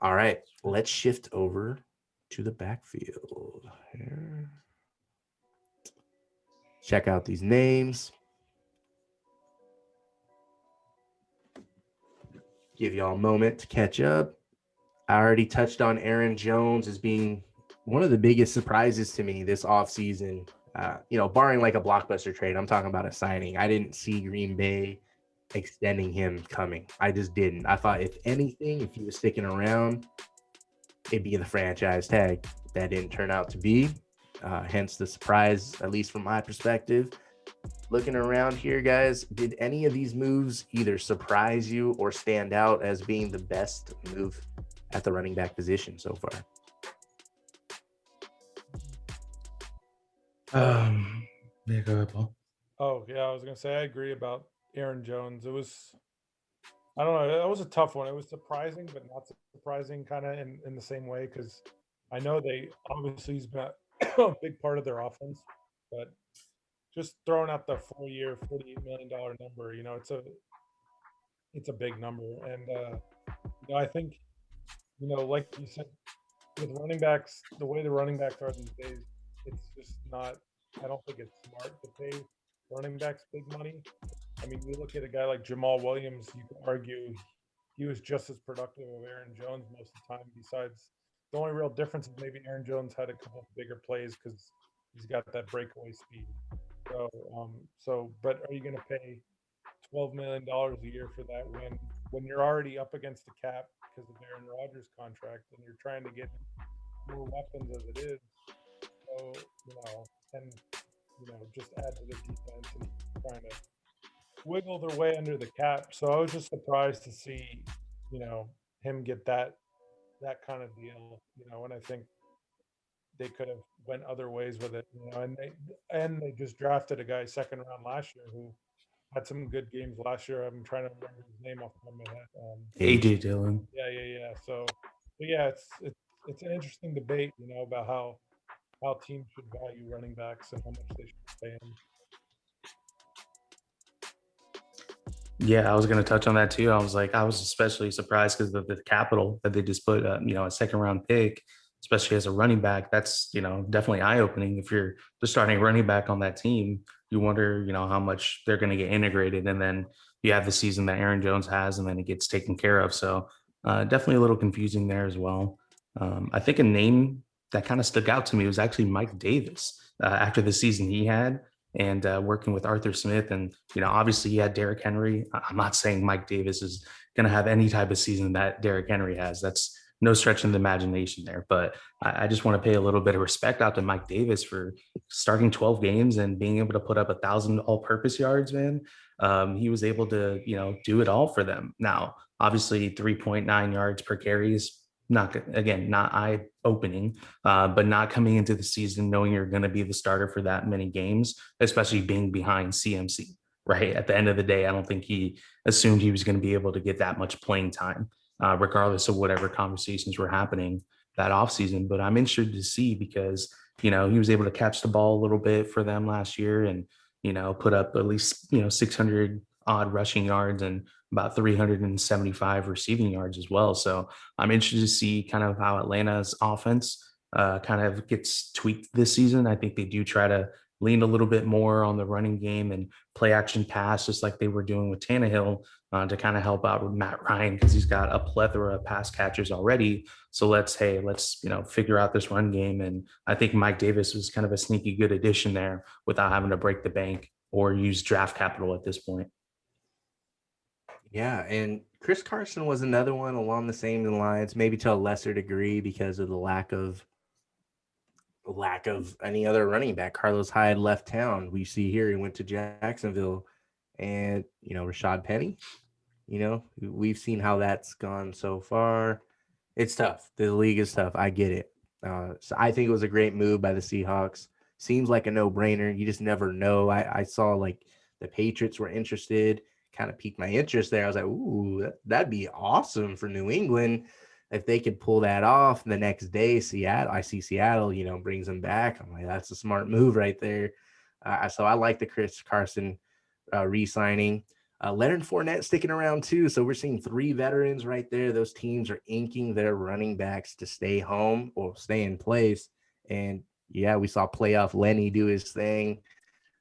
All right, let's shift over to the backfield here. Check out these names. Give y'all a moment to catch up. I already touched on Aaron Jones as being one of the biggest surprises to me this offseason. Barring like a blockbuster trade, I'm talking about a signing. I didn't see Green Bay extending him coming. I just didn't. I thought, if anything, if he was sticking around, it'd be the franchise tag. That didn't turn out to be. Hence the surprise, at least from my perspective. Looking around here, guys, did any of these moves either surprise you or stand out as being the best move at the running back position so far? Um, yeah, go ahead, Paul. Oh yeah, I was gonna say I agree about Aaron Jones. It was I don't know, that was a tough one. It was surprising, but not surprising, kind of in the same way because I know they obviously he's been a big part of their offense, but just throwing out the 4 year, $48 million number, it's a big number, and I think like you said, with running backs, the way the running backs are these days, it's just not. I don't think it's smart to pay running backs big money. I mean, you look at a guy like Jamal Williams, you could argue he was just as productive of Aaron Jones most of the time. Besides, the only real difference is maybe Aaron Jones had a couple of bigger plays because he's got that breakaway speed. But are you going to pay $12 million a year for that when you're already up against the cap because of Aaron Rodgers' contract and you're trying to get more weapons as it is? So and just add to the defense and trying to wiggle their way under the cap. So I was just surprised to see, him get that kind of deal. And I think they could have went other ways with it. And they just drafted a guy second round last year who had some good games last year. I'm trying to remember his name off the top of my head. AJ AJ. Dillon. Yeah, yeah, yeah. But yeah, it's an interesting debate, about how teams should value running backs and how much they should pay them. Yeah, I was going to touch on that too. I was especially surprised because of the capital that they just put, a second round pick, especially as a running back. That's, definitely eye opening. If you're the starting running back on that team, you wonder, how much they're going to get integrated. And then you have the season that Aaron Jones has, and then it gets taken care of. So definitely a little confusing there as well. I think a name that kind of stuck out to me was actually Mike Davis after the season he had and working with Arthur Smith. And, obviously he had Derrick Henry. I'm not saying Mike Davis is going to have any type of season that Derrick Henry has. That's no stretch in the imagination there. But I just want to pay a little bit of respect out to Mike Davis for starting 12 games and being able to put up 1,000 all purpose yards, man. He was able to, do it all for them. Now, obviously 3.9 yards per carry is not, again, not eye opening, but not coming into the season knowing you're going to be the starter for that many games, especially being behind CMC. Right at the end of the day, I don't think he assumed he was going to be able to get that much playing time, regardless of whatever conversations were happening that offseason. But I'm interested to see because he was able to catch the ball a little bit for them last year and put up at least 600 odd rushing yards and about 375 receiving yards as well. So I'm interested to see kind of how Atlanta's offense kind of gets tweaked this season. I think they do try to lean a little bit more on the running game and play action pass, just like they were doing with Tannehill, to kind of help out with Matt Ryan because he's got a plethora of pass catchers already. So let's figure out this run game. And I think Mike Davis was kind of a sneaky good addition there without having to break the bank or use draft capital at this point. Yeah, and Chris Carson was another one along the same lines, maybe to a lesser degree because of the lack of any other running back. Carlos Hyde left town. We see here he went to Jacksonville, and Rashad Penny. We've seen how that's gone so far. It's tough. The league is tough. I get it. So I think it was a great move by the Seahawks. Seems like a no-brainer. You just never know. I saw like the Patriots were interested, kind of piqued my interest there. I was like, ooh, that'd be awesome for New England if they could pull that off. The next day, I see Seattle, brings them back. I'm like, that's a smart move right there. So I like the Chris Carson re-signing. Leonard Fournette sticking around too. So we're seeing 3 veterans right there. Those teams are inking their running backs to stay home or stay in place. And yeah, we saw playoff Lenny do his thing.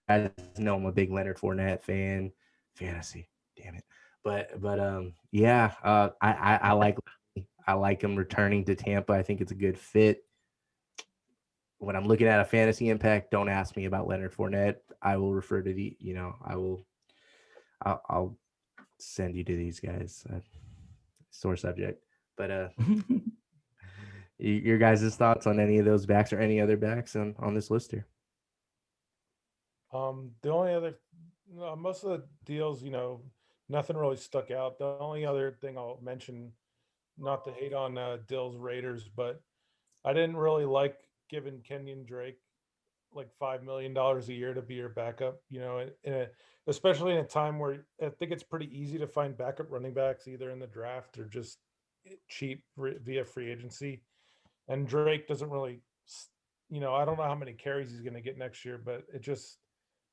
I know I'm a big Leonard Fournette fan. Fantasy, damn it. I like him returning to Tampa. I think it's a good fit. When I'm looking at a fantasy impact, don't ask me about Leonard Fournette. I will refer to I'll send you to these guys. Sore subject. But your guys' thoughts on any of those backs or any other backs on this list here? The only other, most of the deals, nothing really stuck out. The only other thing I'll mention, not to hate on Dill's Raiders, but I didn't really like giving Kenyon Drake like $5 million a year to be your backup. Especially in a time where I think it's pretty easy to find backup running backs either in the draft or just cheap via free agency. And Drake doesn't really, I don't know how many carries he's going to get next year, but it just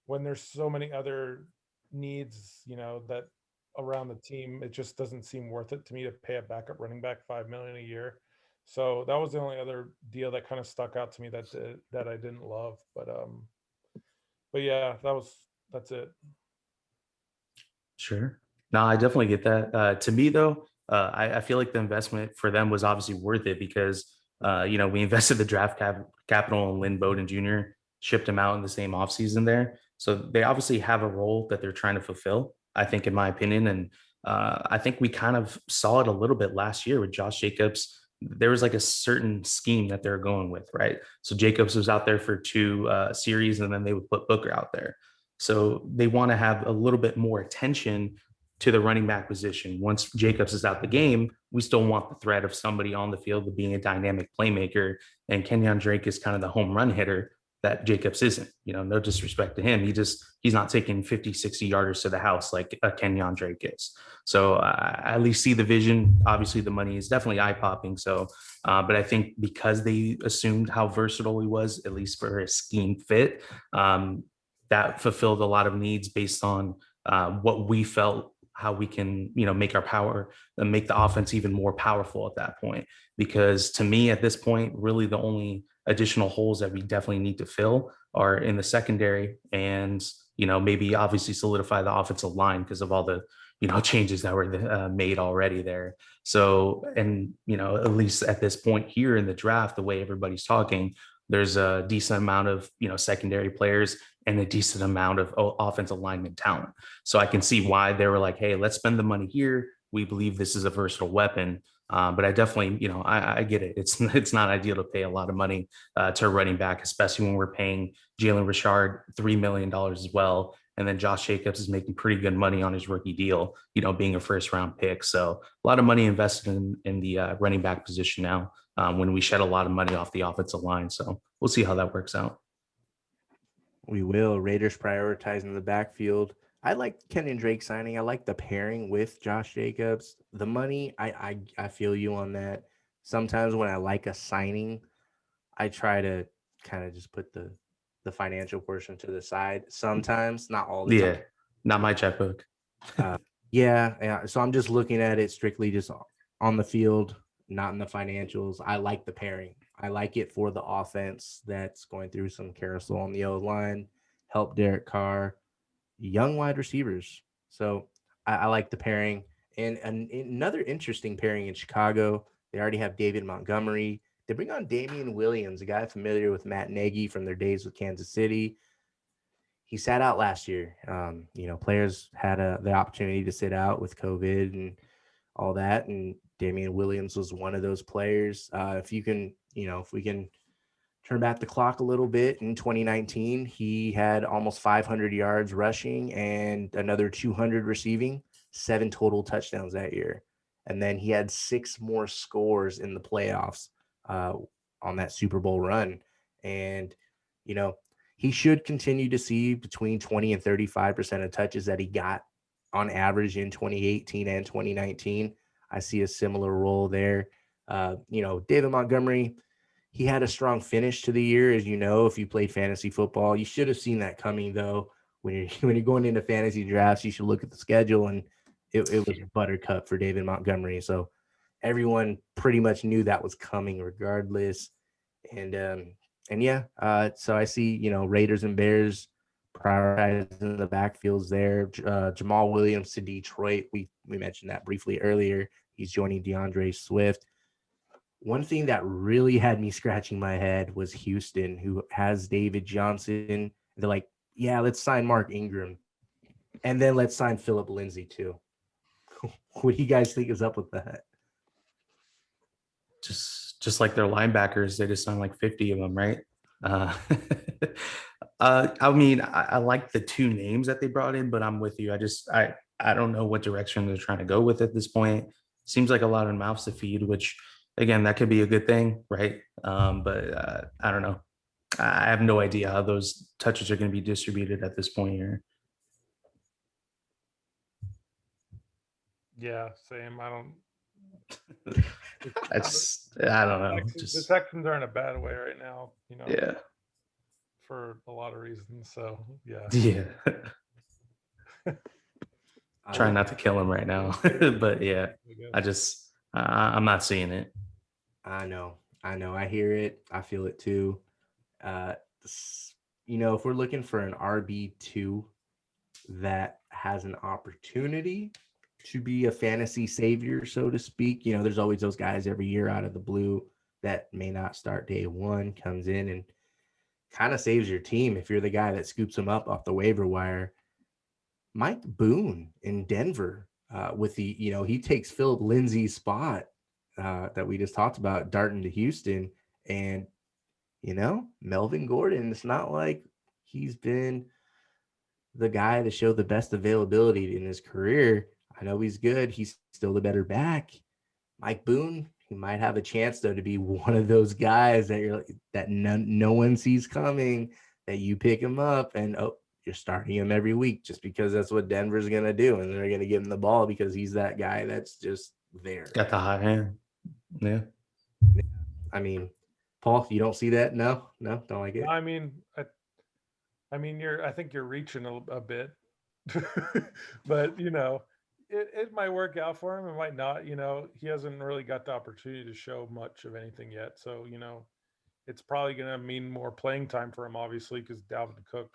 when there's so many other needs, that around the team, it just doesn't seem worth it to me to pay a backup running back $5 million a year. So that was the only other deal that kind of stuck out to me that I didn't love. But yeah, that's it. Sure. No, I definitely get that. To me, though, I feel like the investment for them was obviously worth it because, we invested the capital in Lynn Bowden Jr., shipped him out in the same offseason there. So they obviously have a role that they're trying to fulfill, I think, in my opinion. And I think we kind of saw it a little bit last year with Josh Jacobs. There was like a certain scheme that they're going with, right? So Jacobs was out there for 2 series, and then they would put Booker out there. So they want to have a little bit more attention to the running back position. Once Jacobs is out the game, we still want the threat of somebody on the field of being a dynamic playmaker. And Kenyon Drake is kind of the home run hitter that Jacobs isn't. No disrespect to him. He's not taking 50, 60 yarders to the house like a Kenyon Drake is. So I at least see the vision. Obviously, the money is definitely eye popping. So, but I think because they assumed how versatile he was, at least for his scheme fit, that fulfilled a lot of needs based on what we felt how we can make our power and make the offense even more powerful at that point. Because to me at this point, really the only additional holes that we definitely need to fill are in the secondary and maybe obviously solidify the offensive line because of all the changes that were made already there. So, and at least at this point here in the draft, the way everybody's talking, there's a decent amount of secondary players and a decent amount of offensive lineman talent. So I can see why they were like, hey, let's spend the money here. We believe this is a versatile weapon. But I definitely, I get it. It's not ideal to pay a lot of money to a running back, especially when we're paying Jalen Richard $3 million as well. And then Josh Jacobs is making pretty good money on his rookie deal, being a first round pick. So a lot of money invested in the running back position now when we shed a lot of money off the offensive line. So we'll see how that works out. We will. Raiders prioritizing the backfield. I like Kenyon Drake signing. I like the pairing with Josh Jacobs. The money, I feel you on that. Sometimes when I like a signing, I try to kind of just put the financial portion to the side. Sometimes, not all the time. Not my checkbook. Yeah. So I'm just looking at it strictly just on the field, not in the financials. I like the pairing. I like it for the offense that's going through some carousel on the O line, help Derek Carr, young wide receivers. So I like the pairing. And another interesting pairing in Chicago, they already have David Montgomery. They bring on Damian Williams, a guy familiar with Matt Nagy from their days with Kansas City. He sat out last year. Players had the opportunity to sit out with COVID and all that. And Damian Williams was one of those players. If we can turn back the clock a little bit, in 2019, he had almost 500 yards rushing and another 200 receiving, 7 total touchdowns that year. And then he had 6 more scores in the playoffs on that Super Bowl run. And, he should continue to see between 20 and 35% of touches that he got on average in 2018 and 2019. I see a similar role there. David Montgomery, he had a strong finish to the year, as if you played fantasy football. You should have seen that coming, though, when you're going into fantasy drafts, you should look at the schedule, and it was buttercup for David Montgomery. So everyone pretty much knew that was coming regardless. And yeah, so I see, Raiders and Bears prioritizing the backfields there. Jamal Williams to Detroit. We mentioned that briefly earlier. He's joining DeAndre Swift. One thing that really had me scratching my head was Houston, who has David Johnson. They're like, yeah, let's sign Mark Ingram, and then let's sign Philip Lindsay too. What do you guys think is up with that? Just like their linebackers, they just signed like 50 of them, right? I mean, I like the two names that they brought in, but I'm with you. I don't know what direction they're trying to go with at this point. Seems like a lot of mouths to feed, which again, that could be a good thing, right? But I don't know. I have no idea how those touches are going to be distributed at this point here. Yeah, same. I don't know. The Texans are in a bad way right now, Yeah. For a lot of reasons. So yeah. Yeah. Trying not to kill him right now. But yeah, I'm not seeing it. I know. I hear it. I feel it too. If we're looking for an RB2 that has an opportunity to be a fantasy savior, so to speak, there's always those guys every year out of the blue that may not start day one, comes in and kind of saves your team if you're the guy that scoops them up off the waiver wire. Mike Boone in Denver, with the, he takes Philip Lindsay's spot that we just talked about, darting to Houston. And, Melvin Gordon, it's not like he's been the guy to show the best availability in his career. I know he's good. He's still the better back. Mike Boone, he might have a chance, though, to be one of those guys that no one sees coming, that you pick him up and, you're starting him every week just because that's what Denver's going to do. And they're going to give him the ball because he's that guy that's just there. Got the hot hand. Yeah. I mean, Paul, you don't see that? No, don't like it. I mean, I think you're reaching a bit, but it might work out for him. It might not. He hasn't really got the opportunity to show much of anything yet. So it's probably going to mean more playing time for him, obviously, because Dalvin Cook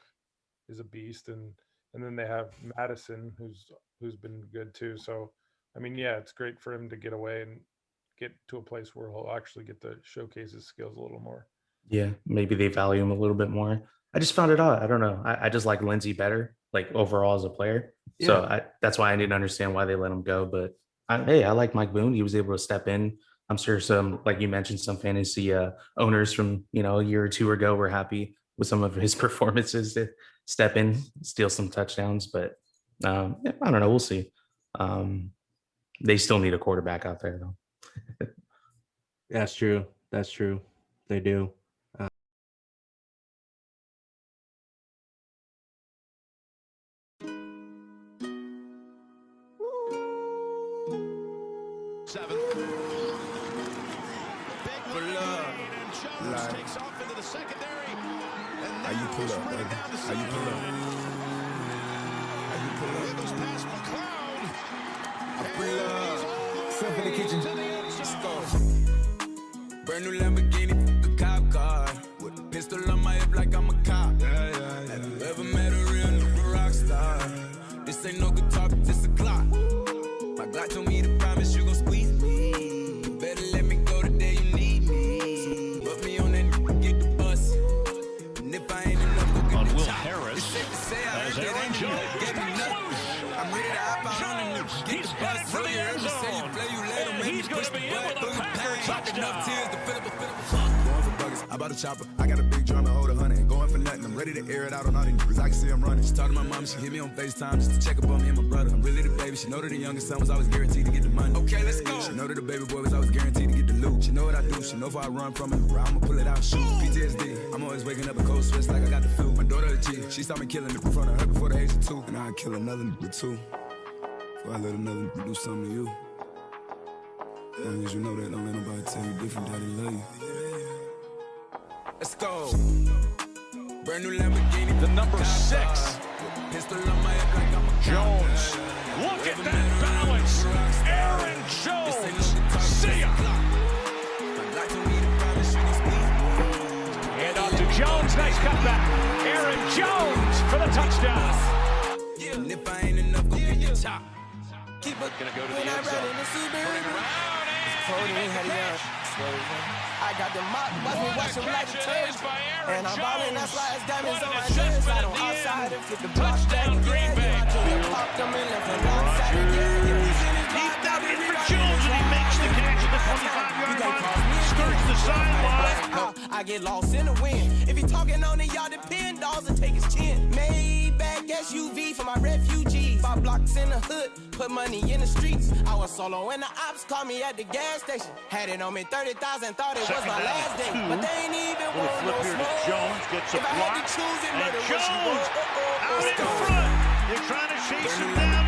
is a beast, and then they have Madison, who's been good too. So I mean, yeah, it's great for him to get away and get to a place where he'll actually get to showcase his skills a little more. Yeah, maybe they value him a little bit more. I just found it odd. I don't know. I just like Lindsay better, like overall as a player. Yeah. So that's why I didn't understand why they let him go. But I like Mike Boone. He was able to step in. I'm sure some, like you mentioned, some fantasy owners from a year or two ago were happy with some of his performances to step in, steal some touchdowns. But I don't know. We'll see. They still need a quarterback out there, though. That's true. They do. Takes off into the secondary. How you pull up, baby? How you pull up? How you pull up? It was past McLeod. I pull up. Step in the kitchen. Let's go. Brand new Lamborghini, a cop car. With a pistol on my hip like I'm a cop. Yeah. Have you ever met a real nigga rock star? This ain't no guitar, but this a Glock. My Glock told me to promise you gon' squeeze me. You better let me go the day you need me. Put me on that get the bus. And if I ain't enough, go get the chop. Harris, it's safe to say I heard that ain't enough. Get me nothing. I'm ready to hop out on the news. Get the bus. So you heard me say you play, you later. Make me push the button. Talk enough tears to fill up a going for buggers. I bought a chopper. I got a big drum and hold 100. Going for nothing. I'm ready to air it out on all these niggas. I can see I'm running. She talked to my mom. She hit me on FaceTime just to check up on me and my brother. I'm really the baby. She know that the youngest son was always guaranteed to get the money. Okay, let's go. She know that the baby boy was always guaranteed to get the loot. She know what I do. She know if I run from it, I'ma pull it out, shoot. PTSD. I'm always waking up a cold sweats like I got the flu. My daughter a G. She saw me killing it in front of her before the age of 2. And I'd kill another nigga too. Before I let another nigga do something to you. As long as you know that, don't let nobody tell you different, that they love you. Let's go. Brand new Lamborghini. The number 6. Jones, look at that balance. Aaron Jones, see ya. Hand off to Jones, nice cutback. Aaron Jones for the touchdown. And if I ain't enough, go get the top. Gonna go to the end zone. Turning around I got the mop, watch me wash them like a turd. And I'm ballin', that's why it's diamonds on my What an dress. I adjustment don't at the outside end. and flip the block back Touchdown, Green again. Bay. Yeah, I told him pop them in left and alongside it. Yeah, he's in his Deep block, down got in me for right Jones, in and he his makes the block. catch at the You 25-yard can't line. cross me. Skirts the sideline. I get lost in the wind. If he talking on it, y'all depend. Dolls and take his chin. Maybach SUV for my refugees. 5 blocks in the hood, put money in the streets. I was solo when the ops called me at the gas station. Had it on me 30,000, thought it was my last day. But they ain't even Little want flip no here to smoke. Jones, gets a If I had block. to choose it, And murder, what she Jones want. out in front. They're trying to chase him down